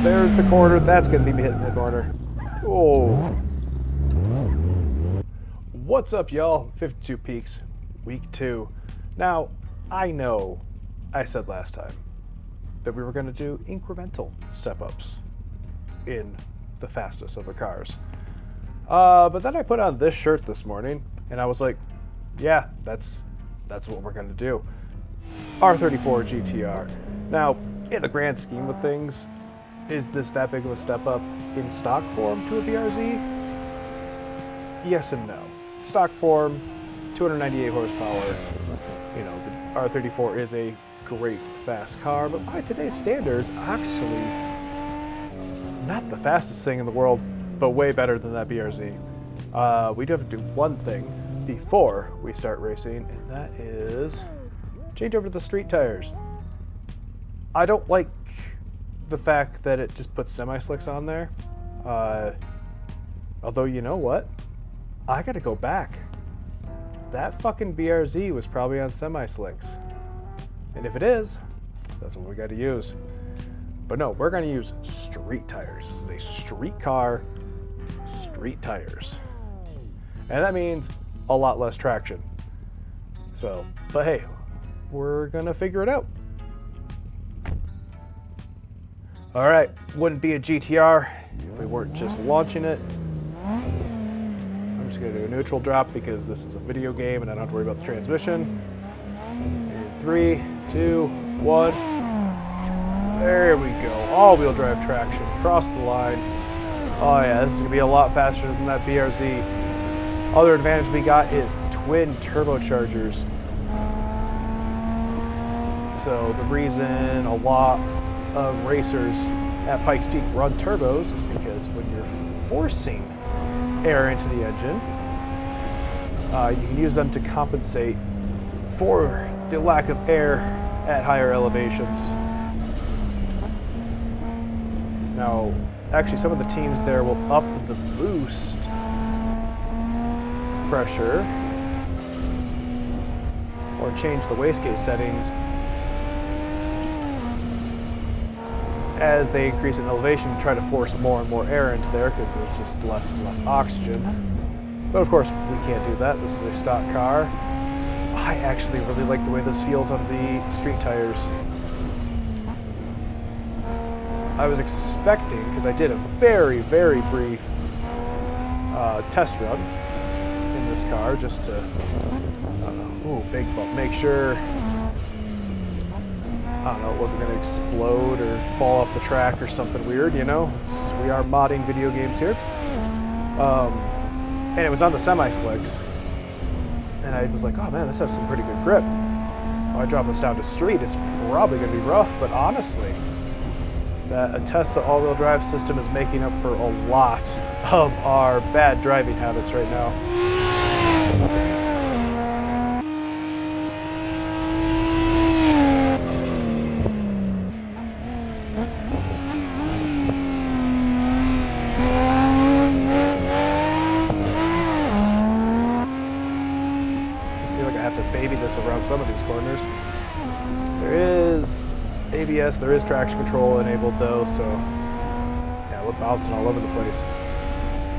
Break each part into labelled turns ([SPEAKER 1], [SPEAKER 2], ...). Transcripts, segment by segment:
[SPEAKER 1] there's the corner. That's going to be me hitting the corner. Oh. What's up, y'all? 52 Peaks, week 2. Now, I know I said last time that we were going to do incremental step-ups in the fastest of the cars. But then I put on this shirt this morning, and I was like, yeah, that's what we're going to do. R34 GT-R. Now, in the grand scheme of things, is this that big of a step up in stock form to a BRZ? Yes and no. Stock form, 298 horsepower. You know, the R34 is a great fast car, but by today's standards, actually not the fastest thing in the world, but way better than that BRZ. We do have to do one thing before we start racing, and that is change over to the street tires. I don't like the fact that it just puts semi-slicks on there. Although, you know what? I gotta go back. That fucking BRZ was probably on semi-slicks. And if it is, that's what we gotta use. But no, we're gonna use street tires. This is a street car, street tires. And that means a lot less traction. So, but hey, we're gonna figure it out. All right, wouldn't be a GTR if we weren't just launching it. I'm just gonna do a neutral drop because this is a video game and I don't have to worry about the transmission. In 3, 2, 1. There we go. All-wheel drive traction across the line. Oh yeah, this is gonna be a lot faster than that BRZ. Other advantage we got is twin turbochargers. So the reason a lot of racers at Pikes Peak run turbos is because when you're forcing air into the engine, you can use them to compensate for the lack of air at higher elevations. Now, actually some of the teams there will up the boost pressure or change the wastegate settings as they increase in elevation to try to force more and more air into there because there's just less oxygen. But of course, we can't do that. This is a stock car. I actually really like the way this feels on the street tires. I was expecting, because I did a very, very brief test run in this car just to, I don't know, ooh, big bump, make sure, I don't know, it wasn't going to explode or fall off the track or something weird, you know? We are modding video games here. And it was on the semi-slicks. And I was like, oh man, this has some pretty good grip. When I drop this down to street, it's probably going to be rough, but honestly, that a Tesla all-wheel drive system is making up for a lot of our bad driving habits right now. Baby this around some of these corners. There is ABS, there is traction control enabled though, so yeah, we're bouncing all over the place.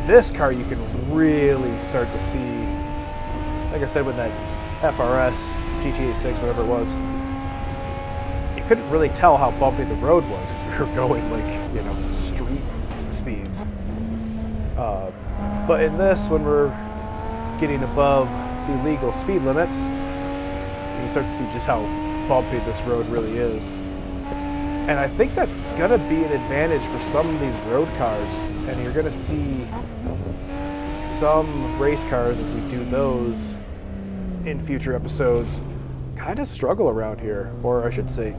[SPEAKER 1] This car you can really start to see, like I said with that FRS, GTA6, whatever it was, you couldn't really tell how bumpy the road was because we were going like, you know, street speeds. But in this, when we're getting above the legal speed limits, you can start to see just how bumpy this road really is. And I think that's gonna be an advantage for some of these road cars, and you're gonna see some race cars as we do those in future episodes kind of struggle around here, or I should say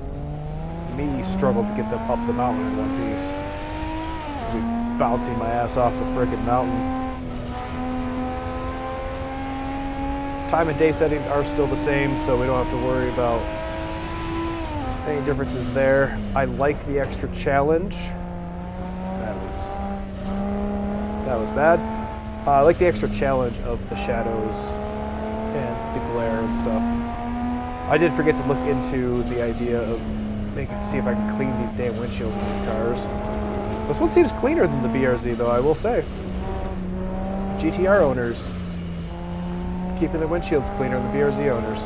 [SPEAKER 1] me struggle to get them up the mountain in one piece. I'll be bouncing my ass off the frickin' mountain. Time and day settings are still the same, so we don't have to worry about any differences there. I like the extra challenge. That was bad. I like the extra challenge of the shadows and the glare and stuff. I did forget to look into the idea of see if I can clean these damn windshields in these cars. This one seems cleaner than the BRZ, though, I will say. GT-R owners keeping the windshields cleaner than the BRZ owners.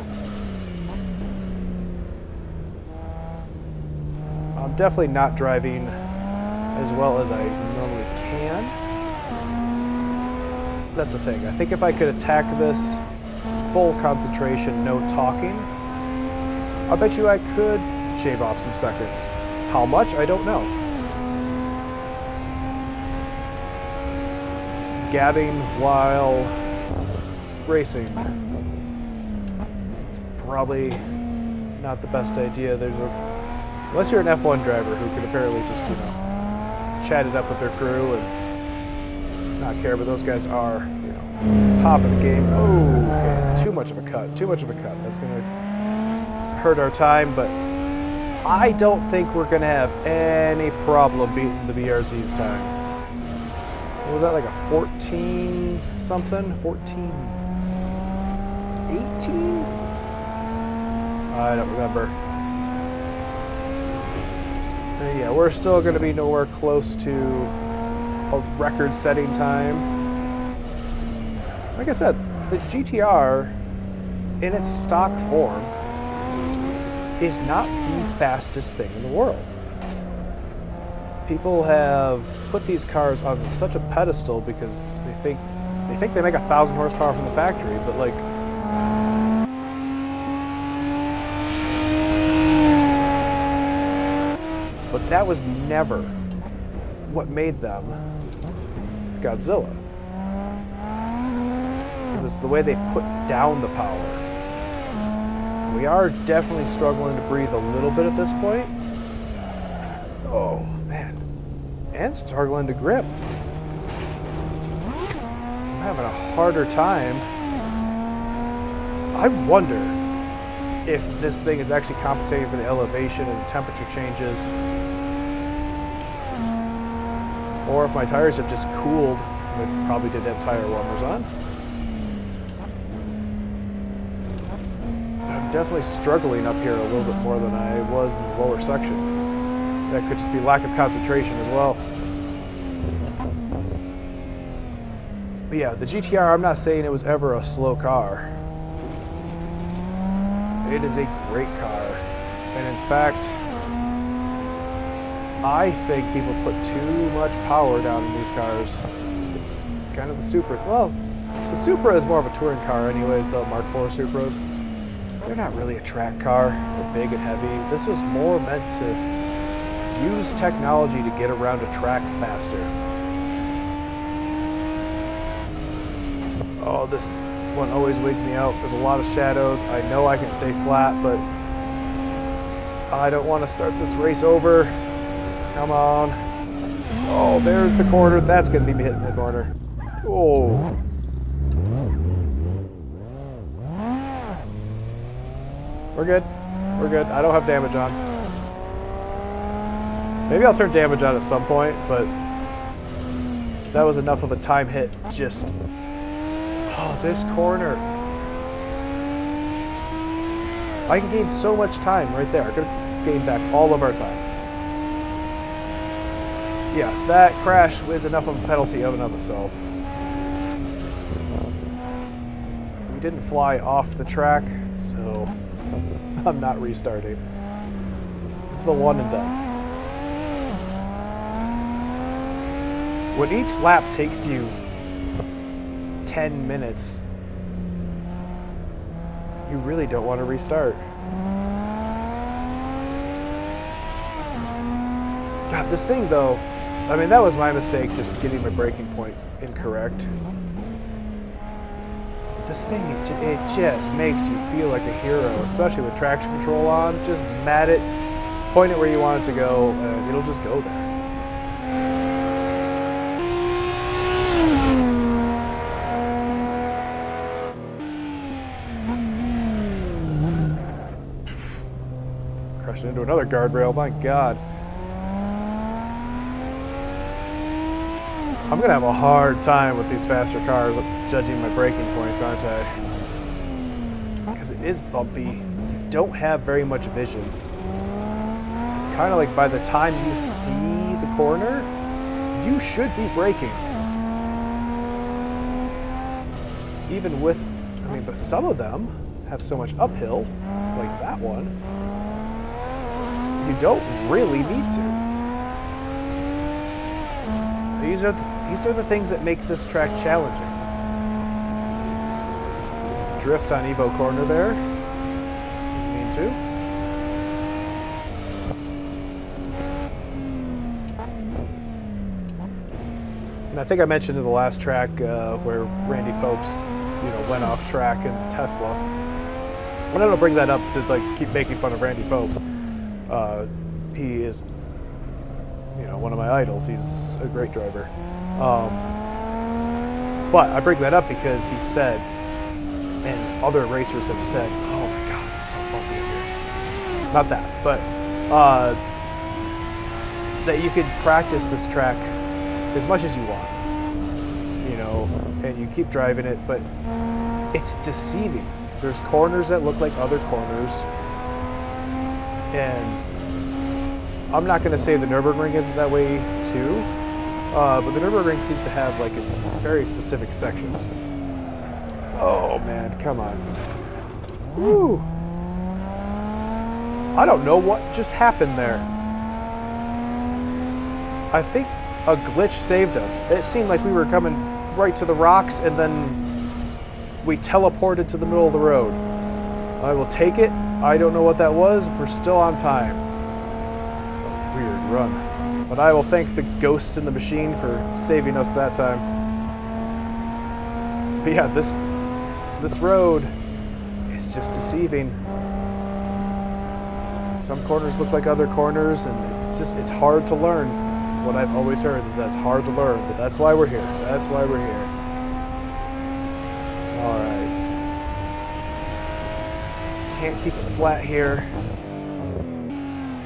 [SPEAKER 1] I'm definitely not driving as well as I normally can. That's the thing. I think if I could attack this full concentration, no talking, I bet you I could shave off some seconds. How much? I don't know. Gabbing while racing. It's probably not the best idea. Unless you're an F1 driver who can apparently just, chat it up with their crew and not care, but those guys are, top of the game. Oh, okay, too much of a cut, That's gonna hurt our time, but I don't think we're gonna have any problem beating the BRZ's time. What was that, like a 14 something? 14, 18? I don't remember. Yeah, we're still going to be nowhere close to a record-setting time. Like I said, the GT-R, in its stock form, is not the fastest thing in the world. People have put these cars on such a pedestal because they think they make 1,000 horsepower from the factory, but like, but that was never what made them Godzilla. It was the way they put down the power. We are definitely struggling to breathe a little bit at this point. Oh, man. And struggling to grip. I'm having a harder time. I wonder if this thing is actually compensating for the elevation and the temperature changes. Or if my tires have just cooled, because I probably did have tire warmers on. But I'm definitely struggling up here a little bit more than I was in the lower section. That could just be lack of concentration as well. But yeah, the GT-R, I'm not saying it was ever a slow car. It is a great car. And in fact, I think people put too much power down in these cars. It's kind of the Supra. Well, the Supra is more of a touring car anyways, though, Mark IV Supras. They're not really a track car. They're big and heavy. This was more meant to use technology to get around a track faster. Oh, this one always wigs me out. There's a lot of shadows. I know I can stay flat, but I don't want to start this race over. Come on. Oh, there's the corner. That's going to be me hitting the corner. Oh. We're good. We're good. I don't have damage on. Maybe I'll turn damage on at some point, but that was enough of a time hit. Just, oh, this corner. I can gain so much time right there. I could gain back all of our time. Yeah, that crash was enough of a penalty of and of itself. We didn't fly off the track, so I'm not restarting. This is a one and done. When each lap takes you 10 minutes, you really don't want to restart. God, this thing though, I mean, that was my mistake, just getting my braking point incorrect. But this thing, it just makes you feel like a hero, especially with traction control on. Just mat it, point it where you want it to go, and it'll just go there. Crashing into another guardrail, my God. I'm gonna have a hard time with these faster cars judging my braking points, aren't I? Because it is bumpy. You don't have very much vision. It's kind of like by the time you see the corner, you should be braking. Even with, I mean, but some of them have so much uphill, like that one, you don't really need to. These are the things that make this track challenging. Drift on Evo corner there. Didn't mean to. And I think I mentioned in the last track where Randy Popes, went off track in the Tesla. And I don't bring that up to keep making fun of Randy Popes. He is, one of my idols. He's a great driver. But I bring that up because he said, and other racers have said, "Oh my God, it's so bumpy in here." Not that, but that you could practice this track as much as you want, and you keep driving it, but it's deceiving. There's corners that look like other corners, and I'm not going to say the Nürburgring isn't that way too, but the Nürburgring seems to have its very specific sections. Oh man, come on. Woo! I don't know what just happened there. I think a glitch saved us. It seemed like we were coming right to the rocks and then we teleported to the middle of the road. I will take it. I don't know what that was. We're still on time. It's a weird run. But I will thank the ghosts in the machine for saving us that time. But yeah, this road is just deceiving. Some corners look like other corners, and it's hard to learn. It's what I've always heard, is that it's hard to learn, but that's why we're here. That's why we're here. All right. Can't keep it flat here.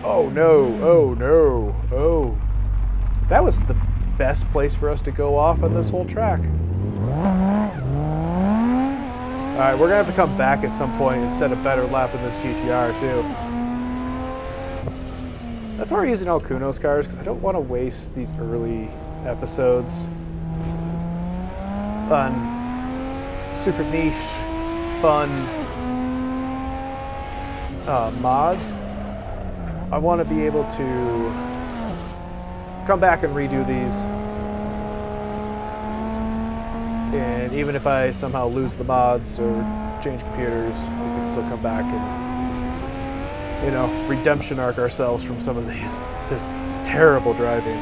[SPEAKER 1] Oh no, oh no, oh. That was the best place for us to go off on this whole track. All right, we're gonna have to come back at some point and set a better lap in this GT-R too. That's why we're using all Kunos cars, because I don't want to waste these early episodes on super niche, fun mods. I want to be able to come back and redo these. And even if I somehow lose the mods or change computers, we can still come back and, redemption arc ourselves from some of this terrible driving.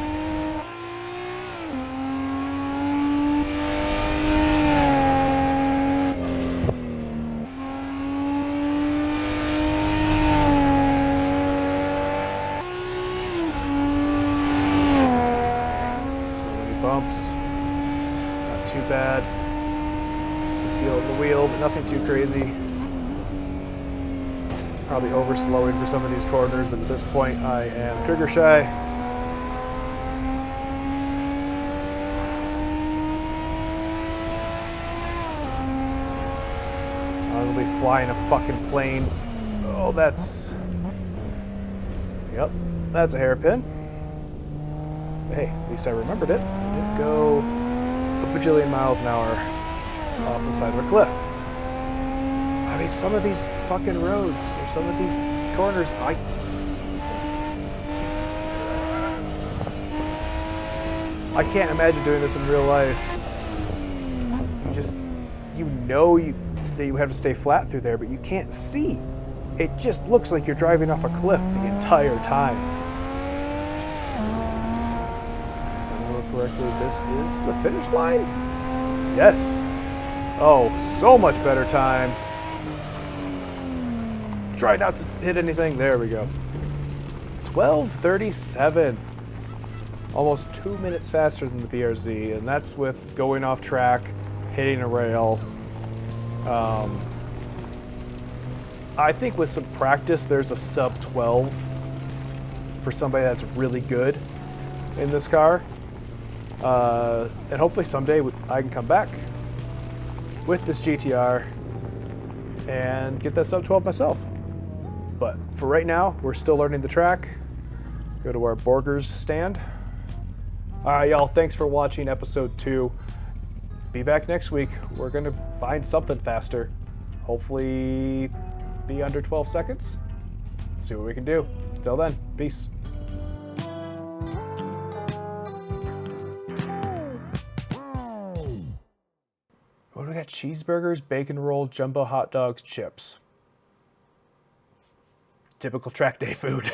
[SPEAKER 1] So many bumps. Not too bad. Feel the wheel, but nothing too crazy. Probably over-slowing for some of these corners, but at this point I am trigger shy. I was gonna be flying a fucking plane. Oh, that's... Yep, that's a hairpin. Hey, at least I remembered it. I didn't go a bajillion miles an hour off the side of a cliff. I mean, some of these fucking roads, or some of these corners, I can't imagine doing this in real life. That you have to stay flat through there, but you can't see. It just looks like you're driving off a cliff the entire time. If I remember correctly, this is the finish line? Yes. Oh, so much better time. Try not to hit anything. There we go. 12:37. Almost 2 minutes faster than the BRZ, and that's with going off track, hitting a rail. I think with some practice, there's a sub 12 for somebody that's really good in this car. And hopefully someday I can come back with this GT-R and get that sub 12 myself. But for right now, we're still learning the track. Go to our Borgers stand. All right, y'all. Thanks for watching episode 2. Be back next week. We're going to find something faster. Hopefully be under 12 seconds. See what we can do. Till then, peace. What do we got? Cheeseburgers, bacon roll, jumbo hot dogs, chips. Typical track day food.